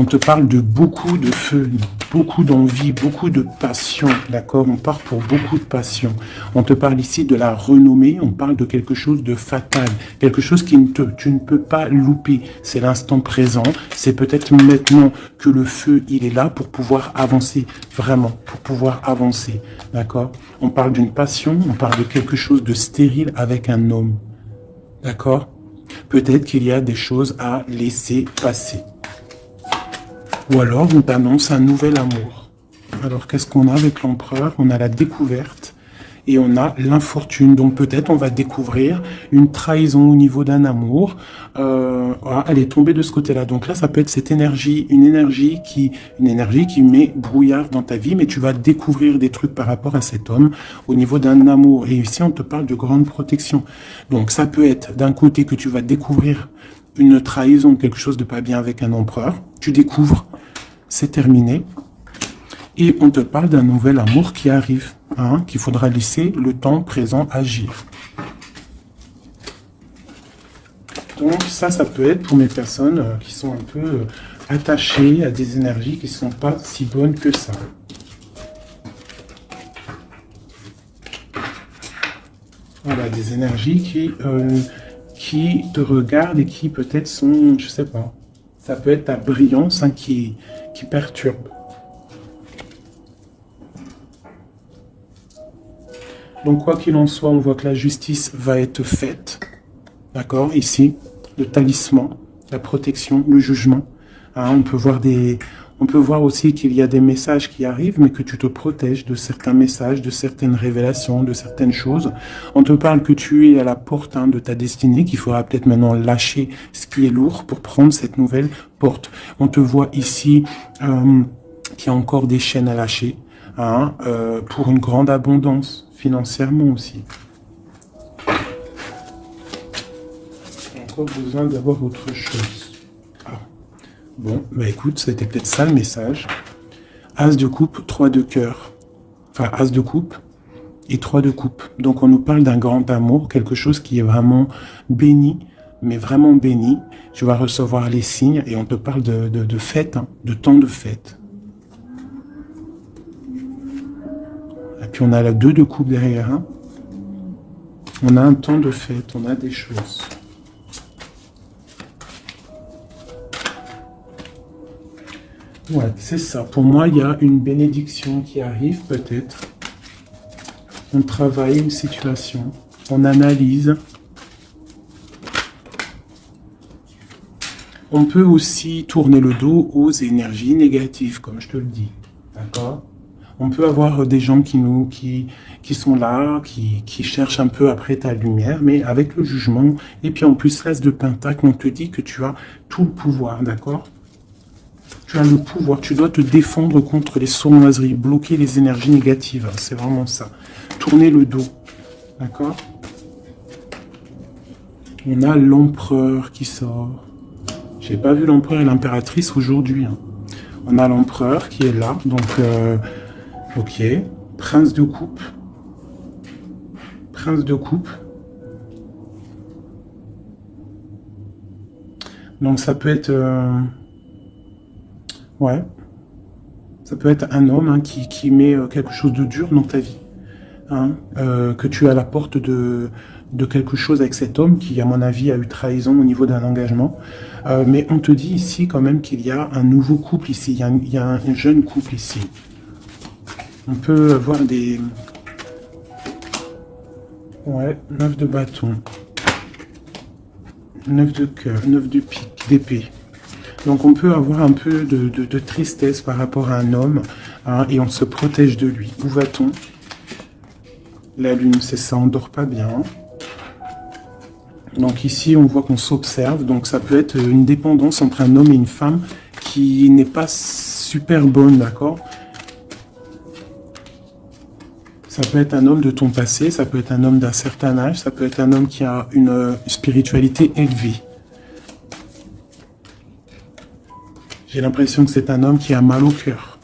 On te parle de beaucoup de feu, beaucoup d'envie, beaucoup de passion, d'accord? On part pour beaucoup de passion. On te parle ici de la renommée, on parle de quelque chose de fatal, quelque chose tu ne peux pas louper. C'est l'instant présent, c'est peut-être maintenant que le feu, il est là pour pouvoir avancer, vraiment, pour pouvoir avancer, d'accord? On parle d'une passion, on parle de quelque chose de stérile avec un homme, d'accord? Peut-être qu'il y a des choses à laisser passer. Ou alors, on t'annonce un nouvel amour. Alors, qu'est-ce qu'on a avec l'empereur? On a la découverte et on a l'infortune. Donc, peut-être on va découvrir une trahison au niveau d'un amour. Elle est tombée de ce côté-là. Donc là, ça peut être cette énergie, une énergie qui met brouillard dans ta vie, mais tu vas découvrir des trucs par rapport à cet homme au niveau d'un amour. Et ici, on te parle de grande protection. Donc, ça peut être d'un côté que tu vas découvrir une trahison, quelque chose de pas bien avec un empereur. Tu découvres, c'est terminé. Et on te parle d'un nouvel amour qui arrive, qu'il faudra laisser le temps présent agir. Donc ça peut être pour mes personnes qui sont un peu attachées à des énergies qui ne sont pas si bonnes que ça. Voilà, des énergies qui te regardent et qui peut-être sont, je sais pas, ça peut être ta brillance qui perturbe. Donc quoi qu'il en soit, on voit que la justice va être faite, d'accord, ici, le talisman, la protection, le jugement. On peut voir aussi qu'il y a des messages qui arrivent, mais que tu te protèges de certains messages, de certaines révélations, de certaines choses. On te parle que tu es à la porte de ta destinée, qu'il faudra peut-être maintenant lâcher ce qui est lourd pour prendre cette nouvelle porte. On te voit ici qu'il y a encore des chaînes à lâcher, pour une grande abondance, financièrement aussi. J'ai encore besoin d'avoir autre chose. Bon, bah écoute, c'était peut-être ça le message. As de coupe, 3 de cœur. Enfin, as de coupe et 3 de coupe. Donc on nous parle d'un grand amour, quelque chose qui est vraiment béni, mais vraiment béni. Tu vas recevoir les signes et on te parle de fête, de temps de fête. Et puis on a la 2 de coupe derrière. On a un temps de fête, on a des choses. Ouais, c'est ça. Pour moi, il y a une bénédiction qui arrive, peut-être. On travaille une situation, on analyse. On peut aussi tourner le dos aux énergies négatives, comme je te le dis. D'accord? On peut avoir des gens qui sont là, qui cherchent un peu après ta lumière, mais avec le jugement. Et puis en plus, l'as de pentacle, on te dit que tu as tout le pouvoir, d'accord? Tu as le pouvoir, tu dois te défendre contre les sournoiseries, bloquer les énergies négatives, c'est vraiment ça. Tourner le dos, d'accord? On a l'empereur qui sort. J'ai pas vu l'empereur et l'impératrice aujourd'hui. Hein. On a l'empereur qui est là, donc ok. Prince de coupe. Prince de coupe. Donc ça peut être... ouais. Ça peut être un homme hein, qui met quelque chose de dur dans ta vie. Hein, que tu es à la porte de quelque chose avec cet homme qui, à mon avis, a eu trahison au niveau d'un engagement. Mais on te dit ici quand même qu'il y a un nouveau couple ici. Il y a un jeune couple ici. On peut voir des... Ouais, 9 de bâton. 9 de cœur, 9 de pique, d'épée. Donc on peut avoir un peu de tristesse par rapport à un homme. Hein, et on se protège de lui. Où va-t-on? La lune, c'est ça, on dort pas bien. Donc ici, on voit qu'on s'observe. Donc ça peut être une dépendance entre un homme et une femme qui n'est pas super bonne, d'accord? Ça peut être un homme de ton passé, ça peut être un homme d'un certain âge, ça peut être un homme qui a une spiritualité élevée. J'ai l'impression que c'est un homme qui a mal au cœur,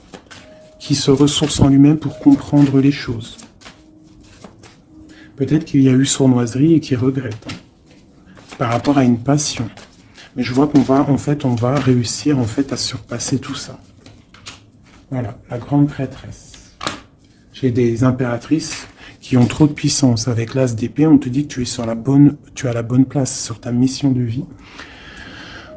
qui se ressource en lui-même pour comprendre les choses. Peut-être qu'il y a eu sournoiserie et qu'il regrette hein, par rapport à une passion. Mais je vois qu'on va, en fait, on va réussir en fait à surpasser tout ça. Voilà, la grande prêtresse. J'ai des impératrices qui ont trop de puissance. Avec l'as d'épée, on te dit que tu es sur la bonne, tu as la bonne place sur ta mission de vie.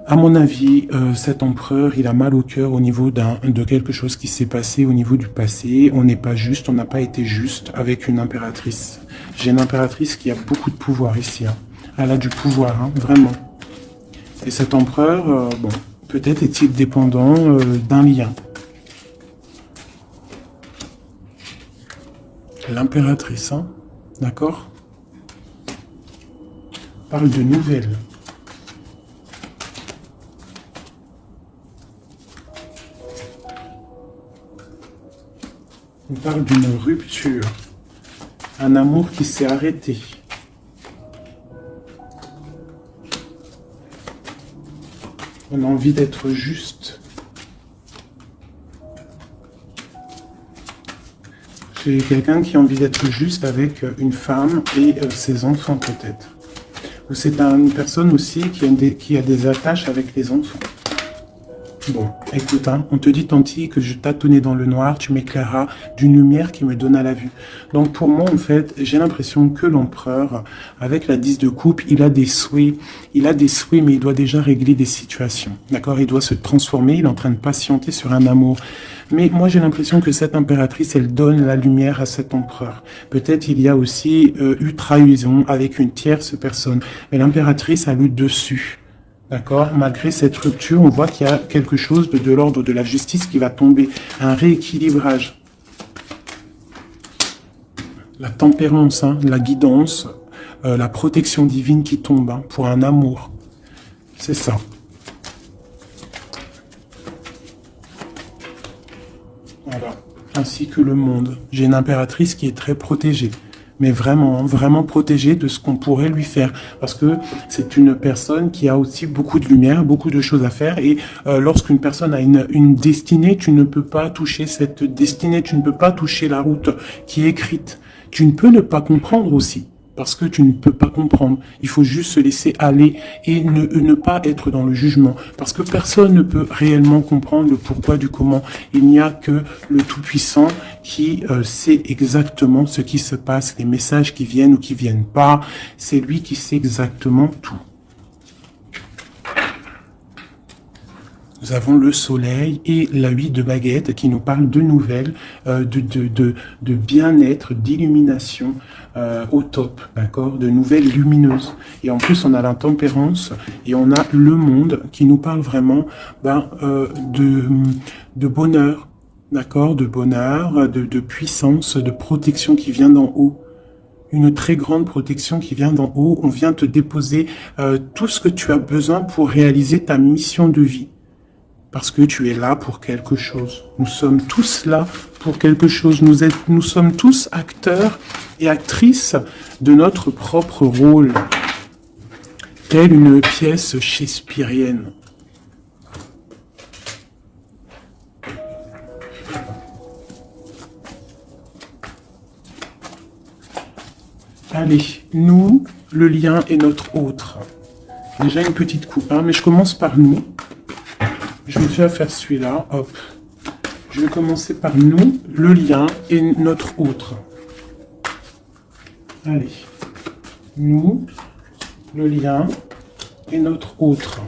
À mon avis, cet empereur, il a mal au cœur au niveau de quelque chose qui s'est passé au niveau du passé. On n'est pas juste, on n'a pas été juste avec une impératrice. J'ai une impératrice qui a beaucoup de pouvoir ici. Hein. Elle a du pouvoir, hein, vraiment. Et cet empereur, bon, peut-être est-il dépendant d'un lien. L'impératrice, hein, d'accord? Parle de nouvelles. On parle d'une rupture, un amour qui s'est arrêté. On a envie d'être juste. J'ai quelqu'un qui a envie d'être juste avec une femme et ses enfants peut-être. Ou c'est une personne aussi qui a des attaches avec les enfants. Bon, écoute, hein, on te dit, Tanti, que je tâtonnais dans le noir, tu m'éclairas d'une lumière qui me donne à la vue. Donc pour moi, en fait, j'ai l'impression que l'empereur, avec la 10 de coupe, il a des souhaits, mais il doit déjà régler des situations. D'accord? Il doit se transformer, il est en train de patienter sur un amour. Mais moi, j'ai l'impression que cette impératrice, elle donne la lumière à cet empereur. Peut-être il y a aussi eu trahison avec une tierce personne. Mais l'impératrice a le dessus. D'accord? Malgré cette rupture, on voit qu'il y a quelque chose de l'ordre de la justice qui va tomber. Un rééquilibrage. La tempérance, hein, la guidance, la protection divine qui tombe hein, pour un amour. C'est ça. Voilà. Ainsi que le monde. J'ai une impératrice qui est très protégée. Mais vraiment, vraiment protégée de ce qu'on pourrait lui faire. Parce que c'est une personne qui a aussi beaucoup de lumière, beaucoup de choses à faire. Et lorsqu'une personne a une destinée, tu ne peux pas toucher cette destinée, tu ne peux pas toucher la route qui est écrite. Tu ne peux ne pas comprendre aussi. Parce que tu ne peux pas comprendre. Il faut juste se laisser aller et ne pas être dans le jugement. Parce que personne ne peut réellement comprendre le pourquoi du comment. Il n'y a que le Tout-Puissant qui sait exactement ce qui se passe, les messages qui viennent ou qui viennent pas. C'est lui qui sait exactement tout. Nous avons le soleil et la 8 de baguette qui nous parle de nouvelles, de bien-être, d'illumination au top, d'accord, de nouvelles lumineuses. Et en plus, on a la tempérance et on a le monde qui nous parle vraiment de bonheur, d'accord, de bonheur, de puissance, de protection qui vient d'en haut. Une très grande protection qui vient d'en haut. On vient te déposer tout ce que tu as besoin pour réaliser ta mission de vie. Parce que tu es là pour quelque chose. Nous sommes tous là pour quelque chose. Nous sommes tous acteurs et actrices de notre propre rôle. telle une pièce shakespearienne. Allez, nous, le lien est notre autre. Déjà une petite coupe, hein, mais je commence par nous. Je vais déjà faire celui-là, hop. Je vais commencer par nous, le lien et notre autre. Allez, nous, le lien et notre autre.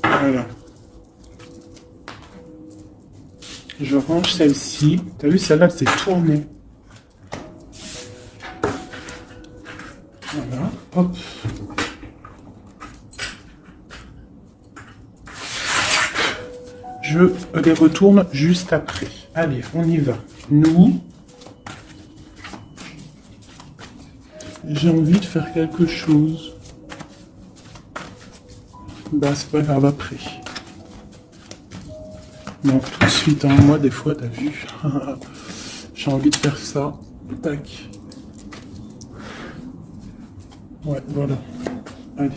Voilà. Je range celle-ci. T'as vu, celle-là, c'est tourné. Voilà, hop. Je les retourne juste après. Allez, on y va. Nous, j'ai envie de faire quelque chose. Bah, c'est pas grave après. Non, tout de suite, hein. Moi, des fois, t'as vu. J'ai envie de faire ça. Tac. Ouais, voilà. Allez.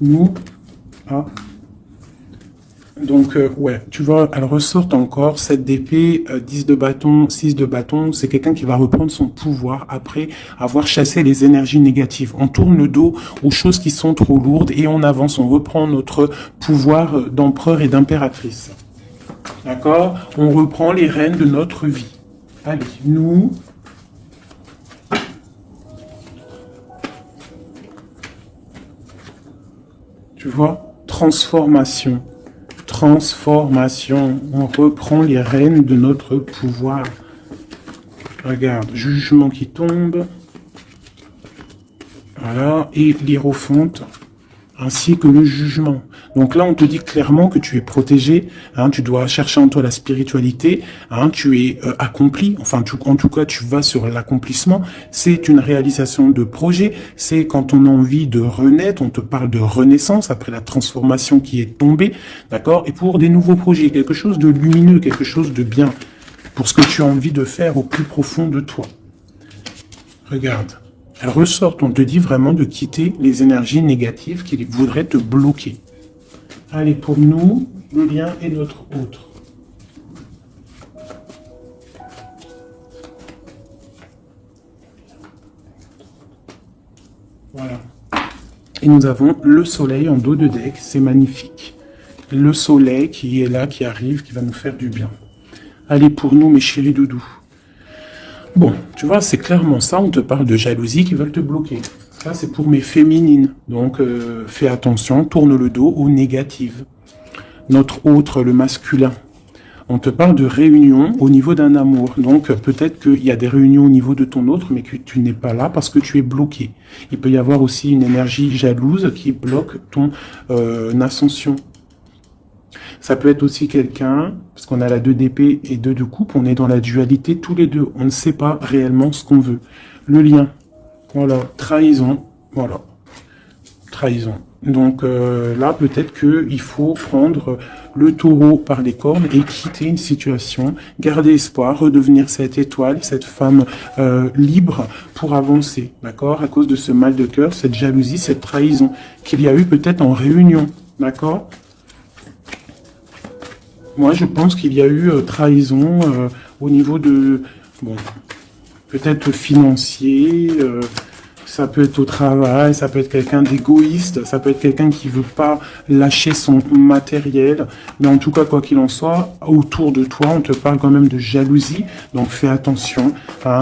Nous. Ah. Donc, ouais, tu vois, elle ressort encore, 7 d'épée, 10 de bâton, 6 de bâton. C'est quelqu'un qui va reprendre son pouvoir après avoir chassé les énergies négatives. On tourne le dos aux choses qui sont trop lourdes et on avance, on reprend notre pouvoir d'empereur et d'impératrice. D'accord? On reprend les rênes de notre vie. Allez, nous... Tu vois? Transformation. Transformation. On reprend les rênes de notre pouvoir. Regarde, jugement qui tombe. Voilà, et l'hiérophante, ainsi que le jugement. Donc là, on te dit clairement que tu es protégé, hein, tu dois chercher en toi la spiritualité, hein, tu es accompli, enfin, en tout cas, tu vas sur l'accomplissement. C'est une réalisation de projet, c'est quand on a envie de renaître, on te parle de renaissance après la transformation qui est tombée, d'accord? Et pour des nouveaux projets, quelque chose de lumineux, quelque chose de bien, pour ce que tu as envie de faire au plus profond de toi. Regarde. Elles ressortent, on te dit vraiment de quitter les énergies négatives qui voudraient te bloquer. Allez, pour nous, le lien est notre autre. Voilà. Et nous avons le soleil en dos de deck, c'est magnifique. Le soleil qui est là, qui arrive, qui va nous faire du bien. Allez, pour nous, mes chéris doudous. Bon, tu vois, c'est clairement ça, on te parle de jalousie qui veulent te bloquer. Ça, c'est pour mes féminines. Donc, fais attention, tourne le dos aux négatives. Notre autre, le masculin. On te parle de réunion au niveau d'un amour. Donc, peut-être qu'il y a des réunions au niveau de ton autre, mais que tu n'es pas là parce que tu es bloqué. Il peut y avoir aussi une énergie jalouse qui bloque ton ascension. Ça peut être aussi quelqu'un, parce qu'on a la 2 d'épée et 2 de coupe, on est dans la dualité tous les deux. On ne sait pas réellement ce qu'on veut. Le lien, voilà, trahison, voilà, trahison. Donc là, peut-être qu'il faut prendre le taureau par les cornes et quitter une situation, garder espoir, redevenir cette étoile, cette femme libre pour avancer, d'accord? À cause de ce mal de cœur, cette jalousie, cette trahison qu'il y a eu peut-être en réunion, d'accord? Moi, je pense qu'il y a eu trahison au niveau de, bon, peut-être financier, ça peut être au travail, ça peut être quelqu'un d'égoïste, ça peut être quelqu'un qui veut pas lâcher son matériel. Mais en tout cas, quoi qu'il en soit, autour de toi, on te parle quand même de jalousie. Donc, fais attention, hein,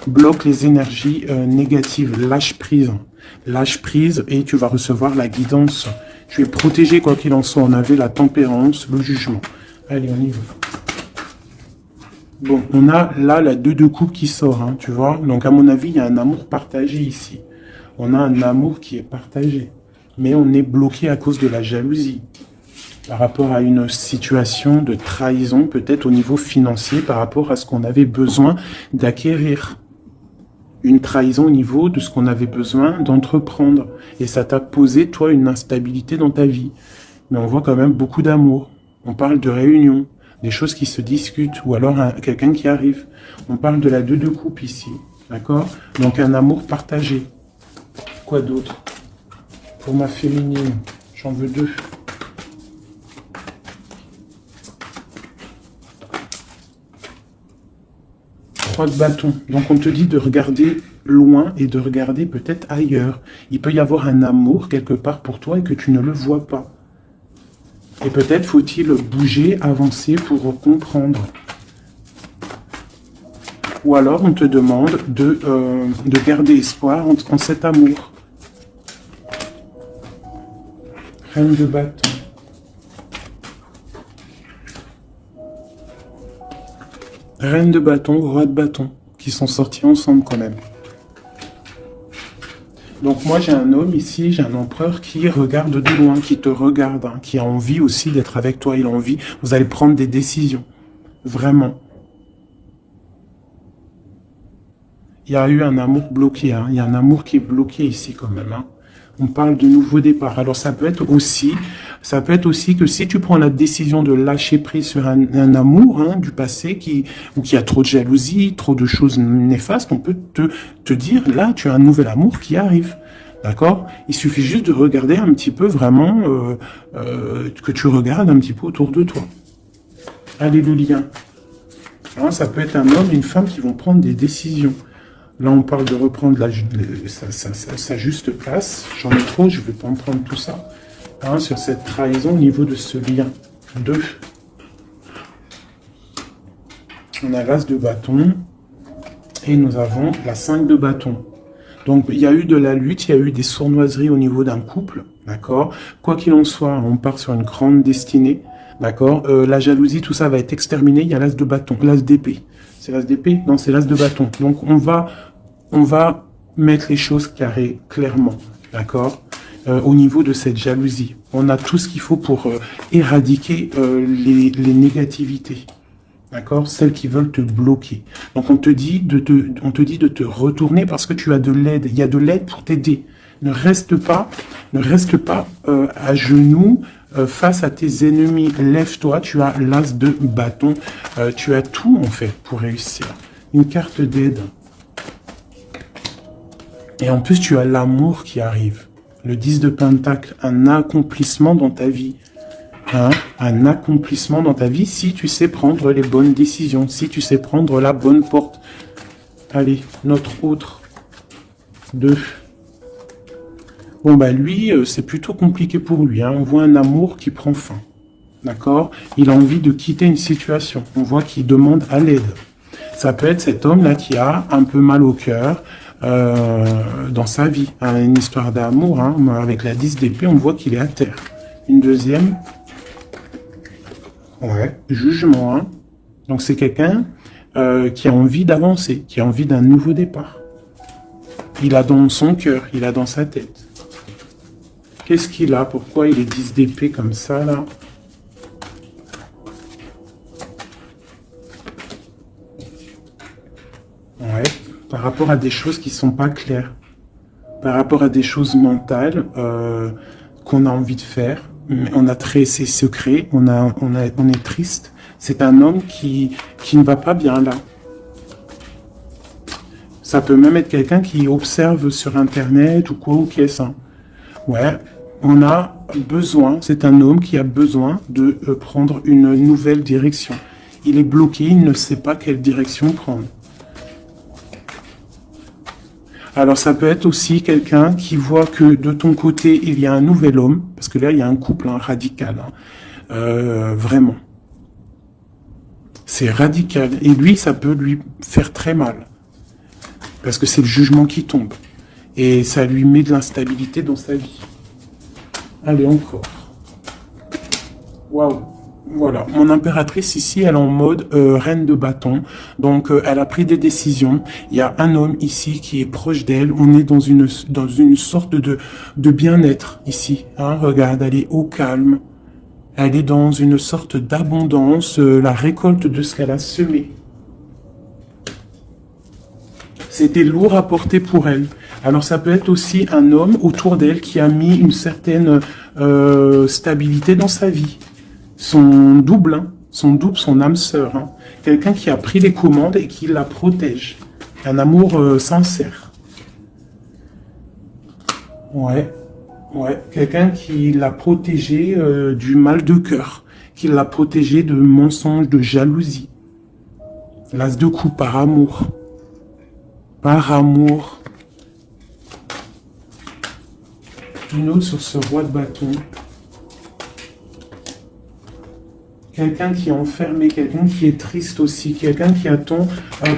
bloque les énergies négatives, lâche prise. Lâche prise et tu vas recevoir la guidance. Tu es protégé quoi qu'il en soit. On avait la tempérance, le jugement. Allez, on y va. Bon, on a là la 2 de coupe qui sort, hein, tu vois. Donc, à mon avis, il y a un amour partagé ici. On a un amour qui est partagé. Mais on est bloqué à cause de la jalousie. Par rapport à une situation de trahison, peut-être au niveau financier, par rapport à ce qu'on avait besoin d'acquérir. Une trahison au niveau de ce qu'on avait besoin d'entreprendre. Et ça t'a posé, toi, une instabilité dans ta vie. Mais on voit quand même beaucoup d'amour. On parle de réunion, des choses qui se discutent, ou alors quelqu'un qui arrive. On parle de la 2 de coupe ici, d'accord? Donc un amour partagé. Quoi d'autre? pour ma féminine. J'en veux 2. De bâton. Donc on te dit de regarder loin et de regarder peut-être ailleurs. Il peut y avoir un amour quelque part pour toi et que tu ne le vois pas. Et peut-être faut-il bouger, avancer pour comprendre. Ou alors on te demande de garder espoir en cet amour. Reine de bâton. Reine de bâton, roi de bâton, qui sont sortis ensemble quand même. Donc moi j'ai un homme ici, j'ai un empereur qui regarde de loin, qui te regarde, hein, qui a envie aussi d'être avec toi, il a envie, vous allez prendre des décisions, vraiment. Il y a eu un amour bloqué, hein, il y a un amour qui est bloqué ici quand même, hein. On parle de nouveau départ. Alors ça peut être aussi que si tu prends la décision de lâcher prise sur un amour du passé ou qui a trop de jalousie, trop de choses néfastes, on peut te dire là tu as un nouvel amour qui arrive. D'accord? Il suffit juste de regarder un petit peu vraiment que tu regardes un petit peu autour de toi. Alléluia. Alors, ça peut être un homme et une femme qui vont prendre des décisions. Là, on parle de reprendre sa juste place. J'en ai trop, je ne vais pas en prendre tout ça. Hein, sur cette trahison au niveau de ce lien. 2. On a l'as de bâton. Et nous avons la 5 de bâton. Donc, il y a eu de la lutte, il y a eu des sournoiseries au niveau d'un couple. D'accord? Quoi qu'il en soit, on part sur une grande destinée. D'accord? La jalousie, tout ça va être exterminé. Il y a l'as de bâton, l'as d'épée. C'est l'as d'épée? Non, c'est l'as de bâton. Donc, on va mettre les choses carrées, clairement. D'accord? Au niveau de cette jalousie. On a tout ce qu'il faut pour éradiquer les négativités. D'accord? Celles qui veulent te bloquer. Donc, on te dit de te retourner parce que tu as de l'aide. Il y a de l'aide pour t'aider. Ne reste pas à genoux face à tes ennemis. Lève-toi, tu as l'as de bâton. Tu as tout, en fait, pour réussir. Une carte d'aide. Et en plus, tu as l'amour qui arrive. Le 10 de Pentacle, un accomplissement dans ta vie. Hein? Un accomplissement dans ta vie si tu sais prendre les bonnes décisions, si tu sais prendre la bonne porte. Allez, notre autre. 2. Bon, bah lui, c'est plutôt compliqué pour lui. Hein. On voit un amour qui prend fin. D'accord? Il a envie de quitter une situation. On voit qu'il demande à l'aide. Ça peut être cet homme-là qui a un peu mal au cœur dans sa vie. Hein, une histoire d'amour. Hein. Avec la 10 d'épée, on voit qu'il est à terre. Une deuxième. Ouais, jugement. Hein. Donc c'est quelqu'un qui a envie d'avancer, qui a envie d'un nouveau départ. Il a dans son cœur, il a dans sa tête. Qu'est-ce qu'il a? Pourquoi il est 10 d'épée comme ça, là? Ouais, par rapport à des choses qui sont pas claires. Par rapport à des choses mentales qu'on a envie de faire. On a ses secrets, on est triste. C'est un homme qui ne va pas bien, là. Ça peut même être quelqu'un qui observe sur Internet ou quoi, ou qu'est-ce. Hein. Ouais, on a besoin, c'est un homme qui a besoin de prendre une nouvelle direction. Il est bloqué, il ne sait pas quelle direction prendre. Alors ça peut être aussi quelqu'un qui voit que de ton côté, il y a un nouvel homme, parce que là, il y a un couple radical, hein, vraiment. C'est radical. Et lui, ça peut lui faire très mal. Parce que c'est le jugement qui tombe. Et ça lui met de l'instabilité dans sa vie. Allez, encore. Waouh. Voilà. Mon impératrice ici, elle est en mode reine de bâton. Donc, elle a pris des décisions. Il y a un homme ici qui est proche d'elle. On est dans une sorte de bien-être ici. Hein, regarde, elle est au calme. Elle est dans une sorte d'abondance, la récolte de ce qu'elle a semé. C'était lourd à porter pour elle. Alors ça peut être aussi un homme autour d'elle qui a mis une certaine stabilité dans sa vie. Son double, son âme sœur. Hein. Quelqu'un qui a pris les commandes et qui la protège. Un amour sincère. Ouais. Ouais, quelqu'un qui l'a protégé du mal de cœur, qui l'a protégé de mensonges, de jalousie. L'as de coupe par amour. Par amour. Une autre sur ce roi de bâton. Quelqu'un qui est enfermé, quelqu'un qui est triste aussi, quelqu'un qui attend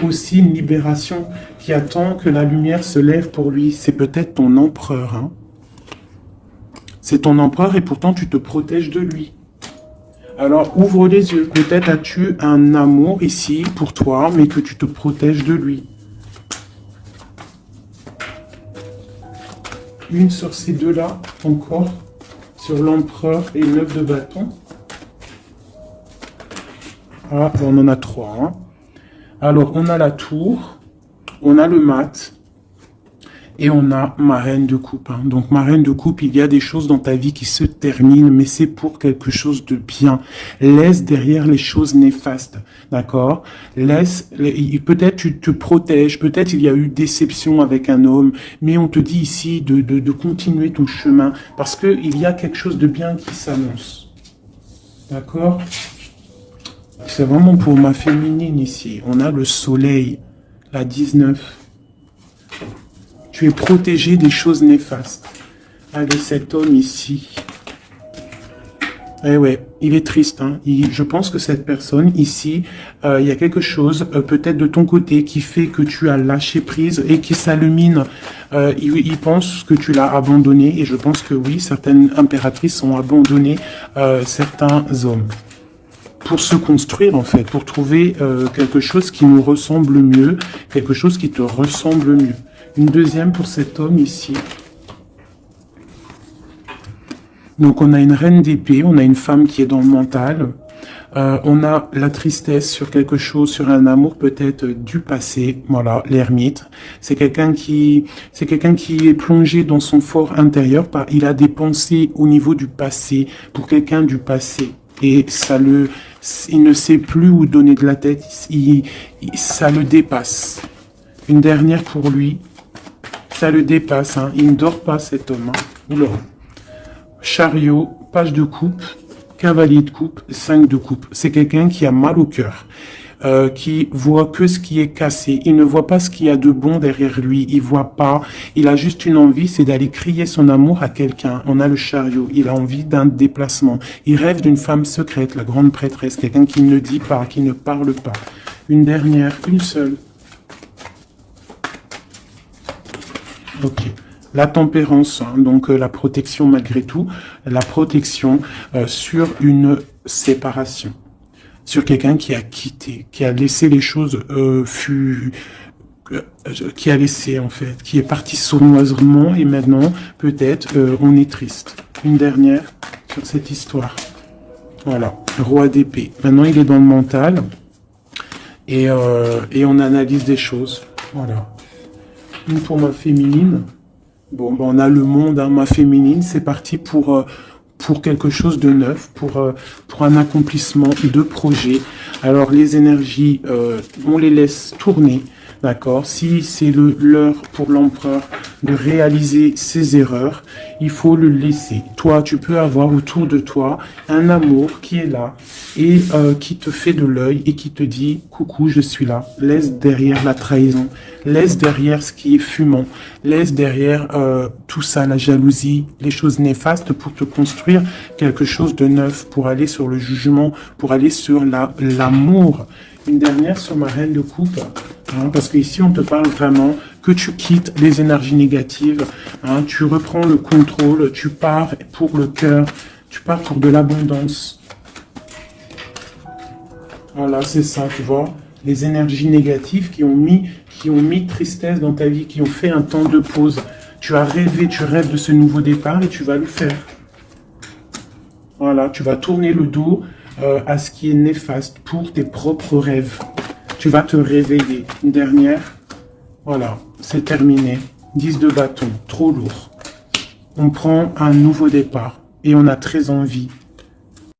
aussi une libération, qui attend que la lumière se lève pour lui. C'est peut-être ton empereur, hein. C'est ton empereur et pourtant tu te protèges de lui. Alors ouvre les yeux. Peut-être as-tu un amour ici pour toi, mais que tu te protèges de lui. Une sur ces deux-là, encore, sur l'empereur et le 9 de bâton. Ah, on en a trois. Hein. Alors, on a la tour, on a le mat, et on a ma reine de coupe. Hein. Donc, ma reine de coupe, il y a des choses dans ta vie qui se terminent, mais c'est pour quelque chose de bien. Laisse derrière les choses néfastes, d'accord? Peut-être tu te protèges, peut-être il y a eu déception avec un homme, mais on te dit ici de continuer ton chemin, parce qu'il y a quelque chose de bien qui s'annonce. D'accord? C'est vraiment pour ma féminine ici. On a le soleil, la 19. Tu es protégé des choses néfastes. Allez, cet homme ici. Eh ouais, il est triste. Hein. Je pense que cette personne ici, il y a quelque chose, peut-être de ton côté, qui fait que tu as lâché prise et qui s'allumine. Il pense que tu l'as abandonné. Et je pense que oui, certaines impératrices ont abandonné certains hommes. Pour se construire, en fait, pour trouver quelque chose qui nous ressemble mieux, quelque chose qui te ressemble mieux. Une deuxième pour cet homme ici. Donc, on a une reine d'épée, on a une femme qui est dans le mental. On a la tristesse sur quelque chose, sur un amour peut-être du passé. Voilà, l'ermite. C'est quelqu'un qui est plongé dans son fort intérieur. Il a des pensées au niveau du passé, pour quelqu'un du passé. Et il ne sait plus où donner de la tête, ça le dépasse. Une dernière pour lui, ça le dépasse, hein. Il ne dort pas cet homme. Hein. Oula. Chariot, page de coupe, cavalier de coupe, 5 de coupe. C'est quelqu'un qui a mal au cœur. Qui voit que ce qui est cassé. Il ne voit pas ce qu'il y a de bon derrière lui. Il voit pas. Il a juste une envie, c'est d'aller crier son amour à quelqu'un. On a le chariot. Il a envie d'un déplacement. Il rêve d'une femme secrète, la grande prêtresse. Quelqu'un qui ne dit pas, qui ne parle pas. Une dernière, une seule. Ok. La tempérance, hein, donc la protection malgré tout. La protection sur une séparation. Sur quelqu'un qui a quitté, qui a laissé les choses qui a laissé en fait, qui est parti sournoisement et maintenant peut-être on est triste. Une dernière sur cette histoire. Voilà, roi d'épée. Maintenant il est dans le mental et on analyse des choses. Voilà. Une pour ma féminine. Bon, ben, on a le monde, hein, ma féminine. C'est parti pour quelque chose de neuf, pour un accomplissement de projet. Alors les énergies, on les laisse tourner, d'accord? Si c'est l'heure pour l'empereur de réaliser ses erreurs, il faut le laisser. Toi, tu peux avoir autour de toi un amour qui est là et qui te fait de l'œil et qui te dit « Coucou, je suis là ». Laisse derrière la trahison, laisse derrière ce qui est fumant, laisse derrière tout ça, la jalousie, les choses néfastes pour te construire quelque chose de neuf, pour aller sur le jugement, pour aller sur l'amour. Une dernière sur ma reine de coupe, hein, parce qu'ici on te parle vraiment que tu quittes les énergies négatives, hein, tu reprends le contrôle, tu pars pour le cœur, tu pars pour de l'abondance. Voilà, c'est ça, tu vois, les énergies négatives qui ont mis tristesse dans ta vie, qui ont fait un temps de pause. Tu as rêvé, tu rêves de ce nouveau départ et tu vas le faire. Voilà, tu vas tourner le dos à ce qui est néfaste pour tes propres rêves. Tu vas te réveiller. Une dernière. Voilà, c'est terminé. 10 de bâton, trop lourd. On prend un nouveau départ et on a très envie